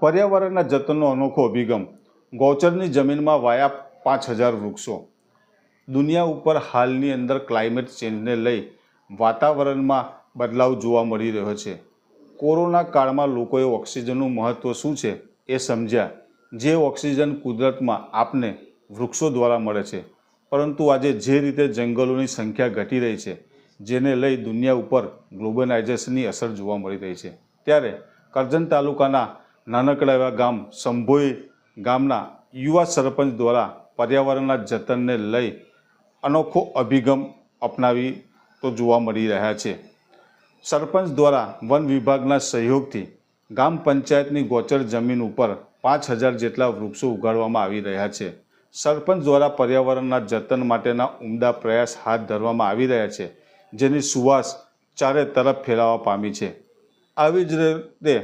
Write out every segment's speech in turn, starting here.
पर्यावरणના જતનનો અનોખો અભિગમ। ગૌચરની જમીનમાં વાયા 5000 વૃક્ષો। દુનિયા ઉપર હાલની અંદર ક્લાઇમેટ ચેન્જને લઈ વાતાવરણમાં બદલાવ જોવા મળી રહ્યો છે। કોરોના કાળમાં લોકોએ ઓક્સિજનનું મહત્ત્વ શું છે એ સમજ્યા। જે ઓક્સિજન કુદરતમાં આપને વૃક્ષો દ્વારા મળે છે, પરંતુ આજે જે રીતે જંગલોની સંખ્યા ઘટી રહી છે, જેને લઈ દુનિયા ઉપર ગ્લોબલાઇઝેશનની અસર જોવા મળી રહી છે, ત્યારે કરજણ તાલુકાના નાનકડા એવા ગામ સંભોઈ ગામના યુવા સરપંચ દ્વારા પર્યાવરણના જતનને લઈ અનોખો અભિગમ અપનાવી તો જોવા મળી રહ્યા છે। સરપંચ દ્વારા વન વિભાગના સહયોગથી ગામ પંચાયતની ગોચર જમીન ઉપર 5000 જેટલા વૃક્ષો ઉગાડવામાં આવી રહ્યા છે। સરપંચ દ્વારા પર્યાવરણના જતન માટેના ઉમદા પ્રયાસ હાથ ધરવામાં આવી રહ્યા છે, જેની સુવાસ ચારે તરફ ફેલાવા પામી છે। આવી જ રીતે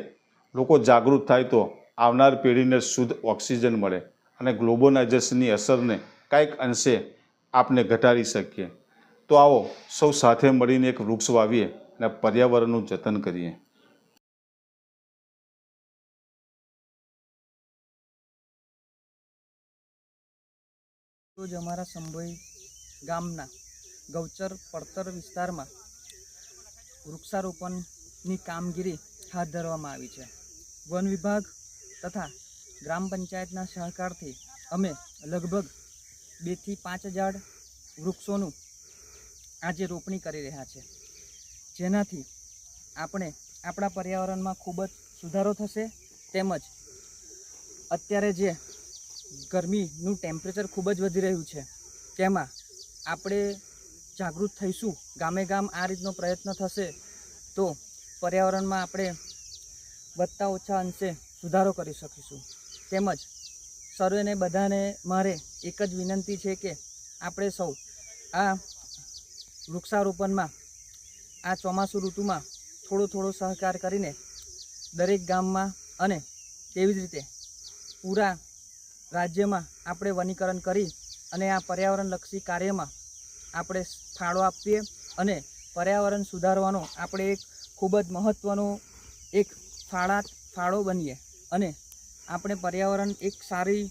લોકો જાગૃત થાય તો આવનાર પેઢીને શુદ્ધ ઓક્સિજન મળે અને ગ્લોબલાઇઝેશનની અસરને કાંઈક અંશે આપને ઘટાડી શકીએ। તો આવો સૌ સાથે મળીને એક વૃક્ષ વાવીએ અને પર્યાવરણનું જતન કરીએ। રોજ અમારા સંભોઈ ગામના ગૌચર પડતર વિસ્તારમાં વૃક્ષારોપણની કામગીરી હાથ ધરવામાં આવી છે। વન વિભાગ તથા ગ્રામ પંચાયતના સહકારથી અમે લગભગ 2 થી 5000 વૃક્ષોનું આજે રોપણી કરી રહ્યા છે, જેનાથી આપણે આપણા પર્યાવરણમાં ખૂબ જ સુધારો થશે। તેમજ અત્યારે જે ગરમીનું ટેમ્પરેચર ખૂબ જ વધી રહ્યું છે, તેમાં આપણે જાગૃત થઈશું, ગામે ગામ આ રીતનો પ્રયત્ન થશે તો પર્યાવરણમાં આપણે વધતા ઓછા અંશે સુધારો કરી શકીશું। તેમજ સર્વેને બધાને મારે એક જ વિનંતી છે કે આપણે સૌ આ વૃક્ષારોપણમાં આ ચોમાસુ ઋતુમાં થોડો સહકાર કરીને દરેક ગામમાં અને તેવી જ રીતે પૂરા રાજ્યમાં આપણે વનીકરણ કરી અને આ પર્યાવરણલક્ષી કાર્યમાં આપણે ફાળો આપીએ અને પર્યાવરણ સુધારવાનો આપણે એક ખૂબ જ મહત્ત્વનો એક ફાળો બનીએ અને આપણે પર્યાવરણ એક સારી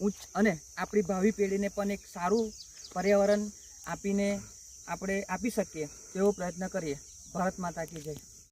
ઉચ્ચ અને આપણી ભાવિ પેઢીને પણ એક સારું પર્યાવરણ આપીને આપણે આપી શકીએ તેવો પ્રયત્ન કરીએ। ભારત માતા કી જય।